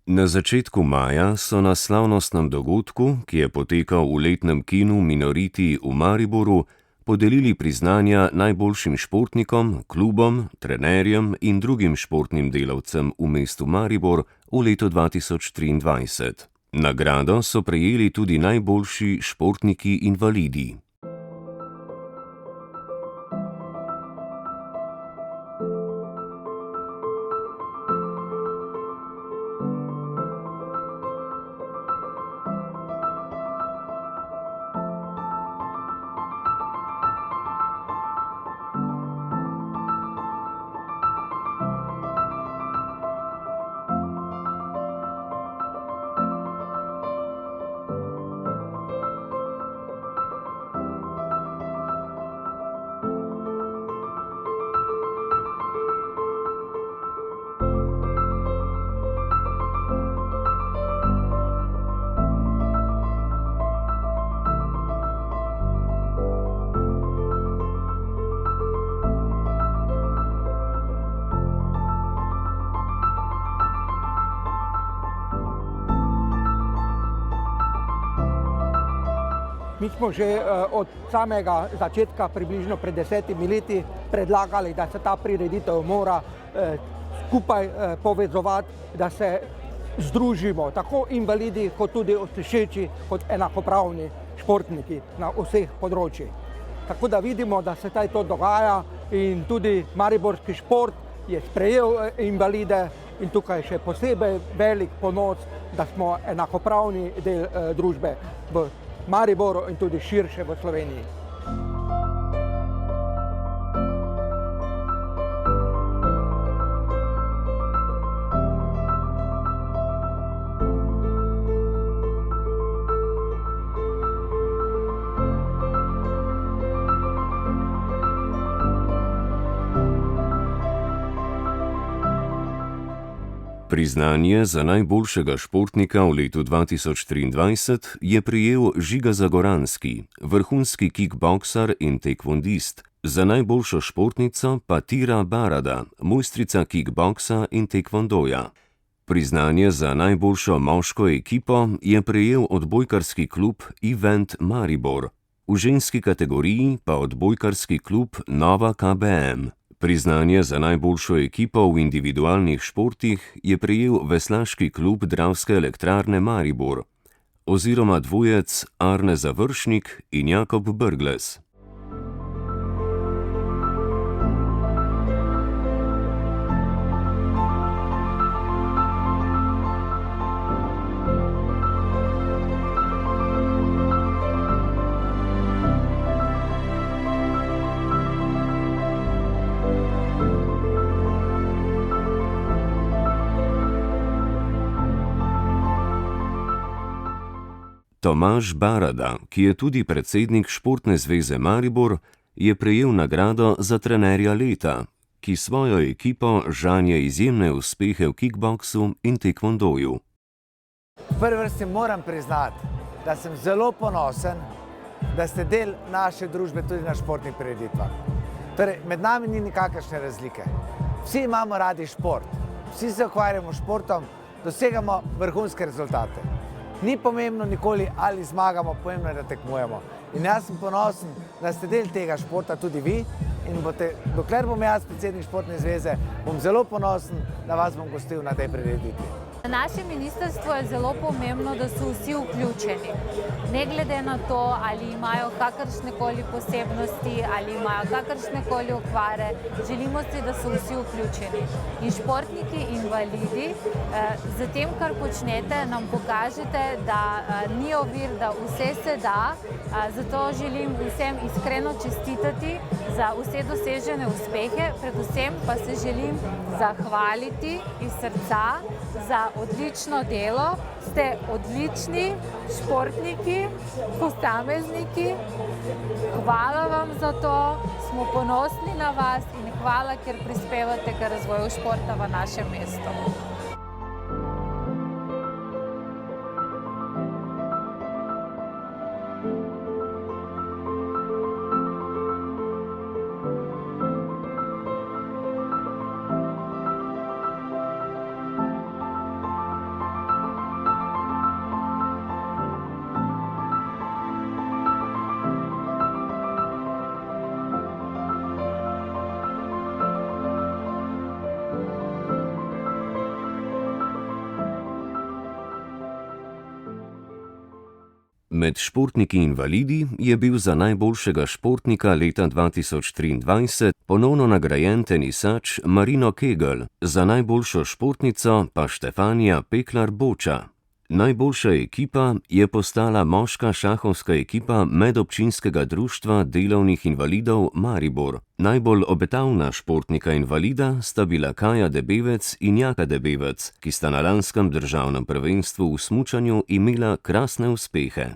Na začetku maja so na slavnostnem dogodku, ki je potekal v letnem kinu Minoriti v Mariboru, podelili priznanja najboljšim športnikom, klubom, trenerjem in drugim športnim delavcem v mestu Maribor v letu 2023. Nagrado so prejeli tudi najboljši športniki invalidi. Mi smo že od samega začetka, približno pred 10 leti, predlagali, da se ta prireditev mora skupaj povezovati, da se združimo, tako invalidi, kot tudi slišeči, kot enakopravni športniki na vseh področjih. Tako da vidimo, da se to dogaja in tudi mariborski šport je sprejel invalide in tukaj še posebej velik ponos, da smo enakopravni del družbe v Mariboru in tudi širše v Sloveniji. Priznanje za najboljšega športnika v letu 2023 je prejel Žiga Zagoranski, vrhunski kickboksar in tekvondist, za najboljšo športnico pa Tira Barada, mojstrica kickboksa in tekvondoja. Priznanje za najboljšo moško ekipo je prejel odbojkarski klub Event Maribor, v ženski kategoriji pa odbojkarski klub Nova KBM. Priznanje za najboljšo ekipo v individualnih športih je prejel veslaški klub Dravske elektrarne Maribor oziroma dvojec Arne Završnik in Jakob Brglez. Tomaž Barada, ki je tudi predsednik Športne zveze Maribor, je prejel nagrado za trenerja leta, ki svojo ekipo žanje izjemne uspehe v kickboksu in tekvondoju. V prvi vrsti moram priznati, da sem zelo ponosen, da ste del naše družbe tudi na športnih prireditvah. Torej, med nami ni nikakršne razlike. Vsi imamo radi šport, vsi se ukvarjamo s športom, dosegamo vrhunske rezultate. Ni pomembno nikoli, ali zmagamo, pomembno je, da tekmujemo. In jaz sem ponosen, da ste del tega športa tudi vi in dokler bom jaz predsednik Športne zveze, bom zelo ponosen, da vas bom gostil na tej prireditvi. Na našem ministrstvu je zelo pomembno, da so vsi vključeni. Ne glede na to, ali imajo kakršnekoli posebnosti, ali imajo kakršnekoli okvare, želimo si, da so vsi vključeni. In športniki invalidi, z tem, kar počnete, nam pokažete, da ni ovir, da vse se da. Zato želim vsem iskreno čestitati za vse dosežene uspehe, predvsem pa se želim zahvaliti iz srca za odlično delo. Ste odlični športniki, posamezniki. Hvala vam za to, smo ponosni na vas in hvala, ker prispevate k razvoju športa v našem mestu. Med športniki invalidi je bil za najboljšega športnika leta 2023 ponovno nagrajen tenisač Marino Kegel, za najboljšo športnico pa Štefanija Peklar-Boča. Najboljša ekipa je postala moška šahovska ekipa Medobčinskega društva delovnih invalidov Maribor. Najbolj obetavna športnika invalida sta bila Kaja Debevec in Jaka Debevec, ki sta na lanskem državnem prvenstvu v smučanju imela krasne uspehe.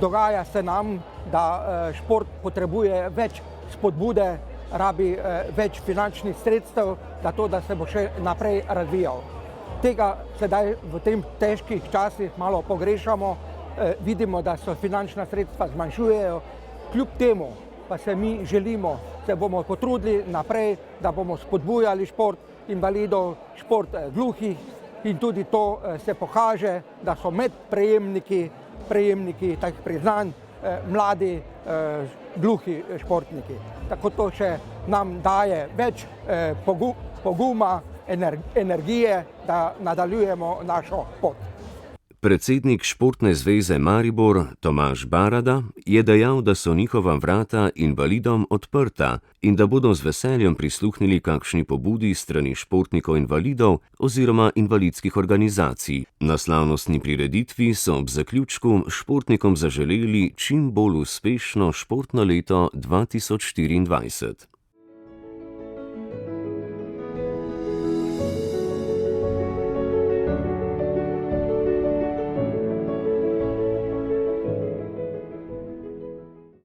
Dogaja se nam, da šport potrebuje več spodbude, rabi več finančnih sredstev, zato da se bo še naprej razvijal. Tega sedaj v tem težkih časih malo pogrešamo, vidimo, da se finančna sredstva zmanjšujejo, kljub temu pa se mi želimo, se bomo potrudili naprej, da bomo spodbujali šport invalidov, šport gluhih in tudi to se pokaže, da so med prejemniki teh priznanj mladi gluhi športniki. Tako to še nam daje več poguma, energije, da nadaljujemo našo pot. Predsednik Športne zveze Maribor Tomaž Barada je dejal, da so njihova vrata invalidom odprta in da bodo z veseljem prisluhnili kakšni pobudi strani športnikov invalidov oziroma invalidskih organizacij. Na slavnostni prireditvi so ob zaključku športnikom zaželeli čim bolj uspešno športno leto 2024.